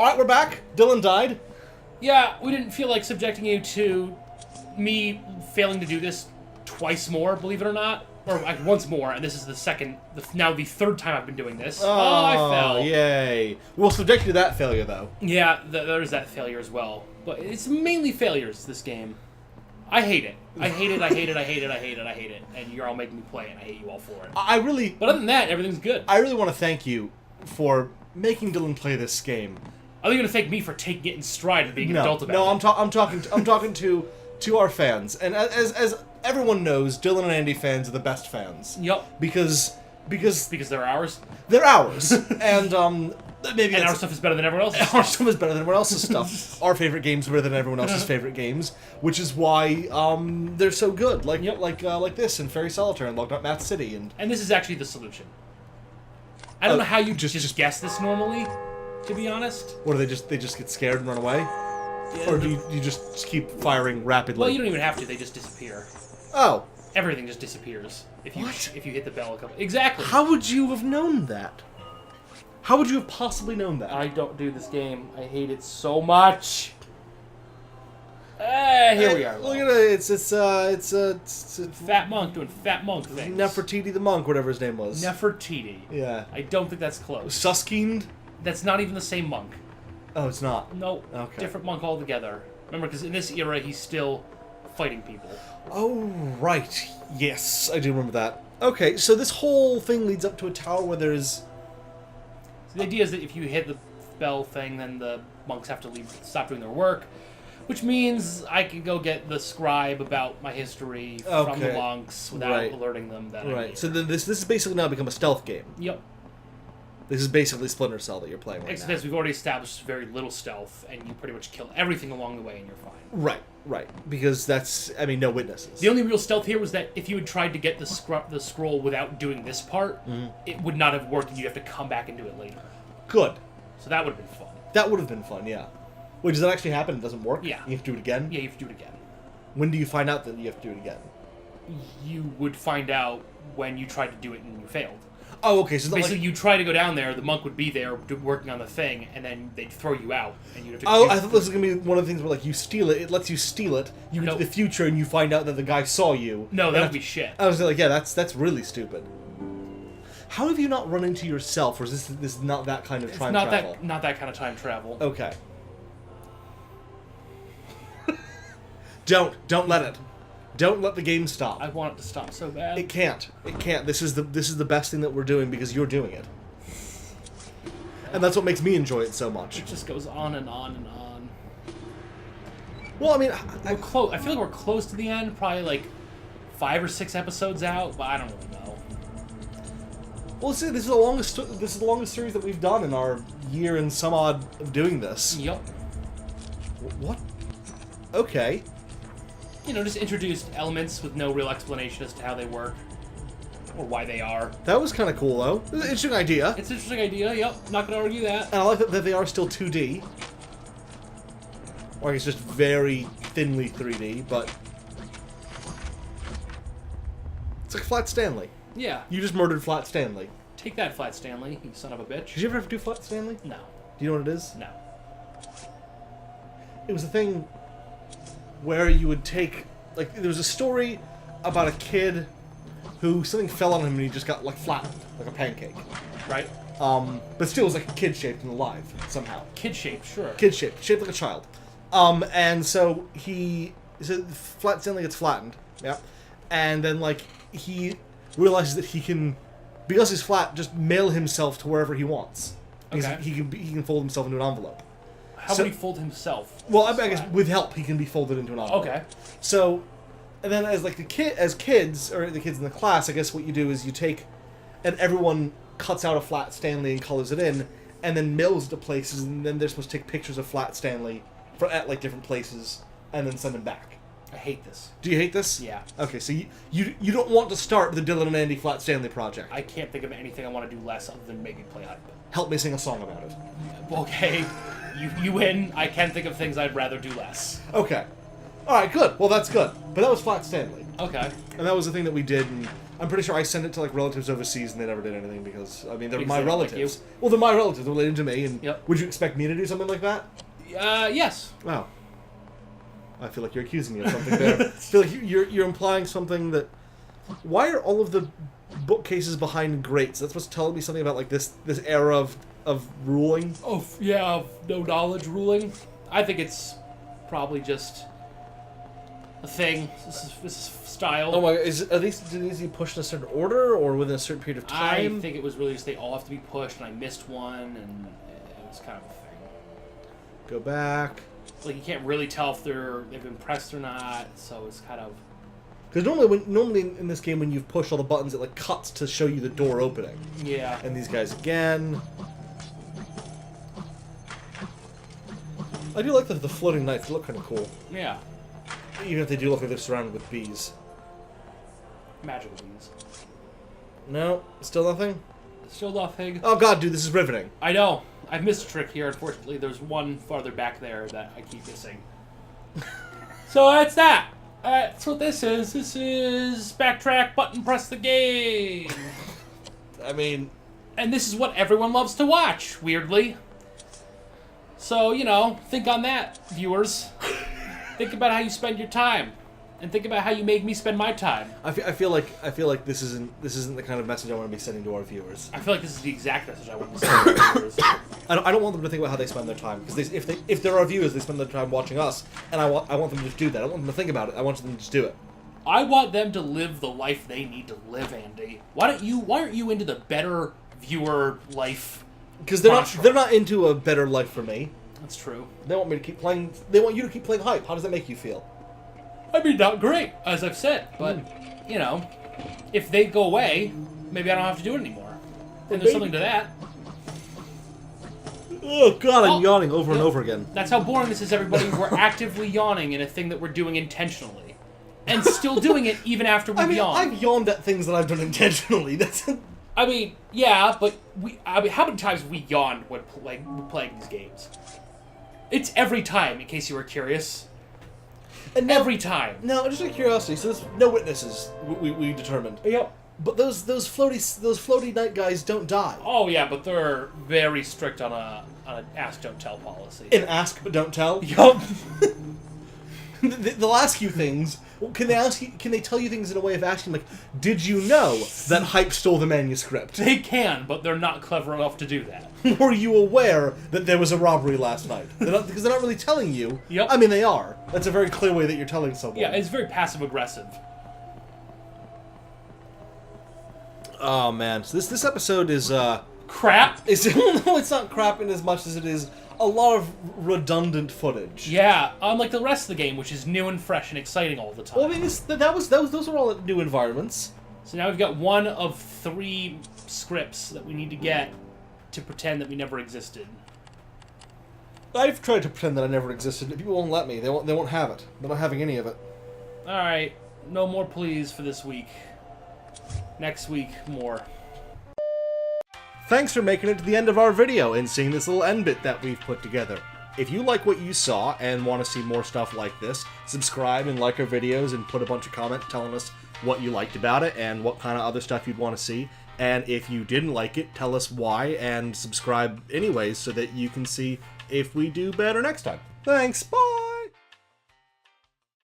Alright, we're back. Dillon died. Yeah, we didn't feel like subjecting you to me failing to do this twice more, believe it or not. Or like once more, and this is now the third time I've been doing this. Oh, I fell. Yay. We'll subject you to that failure, though. Yeah, there's that failure as well. But it's mainly failures, this game. I hate it. I hate it, I hate it, I hate it, I hate it, I hate it. And you're all making me play it, and I hate you all for it. But other than that, everything's good. I really want to thank you for making Dillon play this game. Are you going to thank me for taking it in stride and being an adult about it? No, I'm talking to our fans. And as everyone knows, Dillon and Andy fans are the best fans. Yup. Because they're ours? They're ours. And maybe our stuff is better than everyone else's. Our stuff is better than everyone else's stuff. Our favorite games are better than everyone else's favorite games, which is why they're so good. Like this and Fairy Solitaire and Locked Up Math City and this is actually the solution. I don't know how you just guess this normally, to be honest. Or do they just get scared and run away? Yeah, or do you just keep firing rapidly? Well, you don't even have to. They just disappear. Oh. Everything just disappears if you hit the bell a couple. Exactly. How would you have known that? How would you have possibly known that? I don't do this game. I hate it so much. Here we are. Look at it. It's Fat Monk doing Fat Monk things. Nefertiti the monk, whatever his name was. Nefertiti. Yeah. I don't think that's close. Suskind? That's not even the same monk. Oh, it's not? No. Okay. Different monk altogether. Remember, because in this era, he's still fighting people. Oh, right. Yes, I do remember that. Okay, so this whole thing leads up to a tower where there's... So the idea is that if you hit the bell thing, then the monks have to stop doing their work, which means I can go get the scribe about my history from the monks without alerting them that I need. So then this has basically now become a stealth game. Yep. This is basically Splinter Cell that you're playing right now. Except we've already established very little stealth, and you pretty much kill everything along the way, and you're fine. Right. Because that's, no witnesses. The only real stealth here was that if you had tried to get the scroll without doing this part, it would not have worked, and you'd have to come back and do it later. Good. So that would have been fun. That would have been fun, yeah. Wait, does that actually happen? It doesn't work? Yeah. You have to do it again? Yeah, you have to do it again. When do you find out that you have to do it again? You would find out when you tried to do it and you failed. Oh, okay. So basically, you try to go down there, the monk would be there working on the thing, and then they'd throw you out, and you'd have to. Oh, I thought this was gonna be one of the things where you steal it. It lets you steal it. You go to the future, and you find out that the guy saw you. No, that would be shit. I was like, yeah, that's really stupid. How have you not run into yourself, or is this not that kind of time travel? Not that kind of time travel. Okay. Don't let it. Don't let the game stop. I want it to stop so bad. It can't. This is the best thing that we're doing because you're doing it. And that's what makes me enjoy it so much. It just goes on and on and on. Well, we're close. I feel like we're close to the end. Probably like 5 or 6 episodes out, but I don't really know. Well, see, this is the longest series that we've done in our year and some odd of doing this. Yep. What? Okay. Just introduced elements with no real explanation as to how they work. Or why they are. That was kind of cool, though. It's an interesting idea. It's an interesting idea, yep. Not gonna argue that. And I like that they are still 2D. Or it's just very thinly 3D, but... It's like Flat Stanley. Yeah. You just murdered Flat Stanley. Take that, Flat Stanley, you son of a bitch. Did you ever do Flat Stanley? No. Do you know what it is? No. It was a thing where you would take... there was a story about a kid who something fell on him and he just got, flattened, like a pancake. Right. But still was, kid-shaped and alive, somehow. Kid-shaped, sure. Kid-shaped. Shaped like a child. And so Flat Stanley gets flattened. Yeah. And then, he realizes that he can, because he's flat, just mail himself to wherever he wants. Okay. He can fold himself into an envelope. How would he fold himself? Well, I guess with help, he can be folded into an envelope. Okay. So, and then as kids, or the kids in the class, I guess what you do is you take, and everyone cuts out a Flat Stanley and colors it in, and then mails it to places, and then they're supposed to take pictures of Flat Stanley at different places, and then send them back. I hate this. Do you hate this? Yeah. Okay, so you don't want to start the Dillon and Andy Flat Stanley project. I can't think of anything I want to do less other than maybe play hype. Help me sing a song about it. Okay, you win. I can think of things I'd rather do less. Okay. Alright, good. Well, that's good. But that was Flat Stanley. Okay. And that was the thing that we did, and I'm pretty sure I sent it to like relatives overseas and they never did anything because I mean they're my Exactly, like relatives. you. Well, they're my relatives. They're related to me. And Yep. would you expect me to do something like that? Yes. Wow. I feel like you're accusing me of something there. I feel like you're implying something that. Why are all of the bookcases behind grates? That's what's telling me something about like this era of ruling. Oh yeah, no knowledge ruling. I think it's probably just a thing. This is style. Oh my! Do these need to be pushed in a certain order or within a certain period of time? I think it was really just they all have to be pushed, and I missed one, and it was kind of a thing. Go back. Like you can't really tell if they've been pressed or not, so it's kind of. Because normally in this game when you've pushed all the buttons, it like cuts to show you the door opening. Yeah. And these guys again. I do like the floating knights. They look kind of cool. Yeah. Even if they do look like they're surrounded with bees. Magical bees. No, still nothing? Still nothing. Oh god, dude, this is riveting. I know. I've missed a trick here, unfortunately. There's one farther back there that I keep missing. So that's that. That's what this is. This is backtrack, button press the game. I mean... And this is what everyone loves to watch, weirdly. So, think on that, viewers. Think about how you spend your time. And think about how you make me spend my time. I feel like this isn't the kind of message I want to be sending to our viewers. I feel like this is the exact message I want to send to our viewers. I don't want them to think about how they spend their time because if they're our viewers, they spend their time watching us, and I want them to just do that. I don't want them to think about it. I want them to just do it. I want them to live the life they need to live, Andy. Why aren't you into the better viewer life? Because they're not into a better life for me. That's true. They want me to keep playing. They want you to keep playing hype. How does that make you feel? I mean, not great, as I've said, but if they go away, maybe I don't have to do it anymore. And there's something to that. Oh god, I'm yawning over and over again. That's how boring this is, everybody. We're actively yawning in a thing that we're doing intentionally, and still doing it even after we yawn. I've yawned at things that I've done intentionally. I mean, yeah, but how many times have we yawned when playing these games? It's every time, in case you were curious. And now, every time. Now, just out of curiosity, so there's no witnesses. We determined. Yep. But those floaty night guys don't die. Oh yeah, but they're very strict on an ask don't tell policy. An ask but don't tell. Yup. They'll ask you things. Can they tell you things in a way of asking like, did you know that Hype stole the manuscript? They can, but they're not clever enough to do that. Were you aware that there was a robbery last night? Because they're not really telling you. Yep. I mean, they are. That's a very clear way that you're telling someone. Yeah, it's very passive aggressive. Oh man, so this episode is crap. No, it's not crap in as much as it is a lot of redundant footage. Yeah, unlike the rest of the game, which is new and fresh and exciting all the time. Well, I mean, those were all new environments. So now we've got one of 3 scripts that we need to get to pretend that we never existed. I've tried to pretend that I never existed. People won't let me. They won't have it. They're not having any of it. All right, no more pleas for this week. Next week, more. Thanks for making it to the end of our video and seeing this little end bit that we've put together. If you like what you saw and want to see more stuff like this, subscribe and like our videos and put a bunch of comments telling us what you liked about it and what kind of other stuff you'd want to see. And if you didn't like it, tell us why and subscribe anyways so that you can see if we do better next time. Thanks, bye!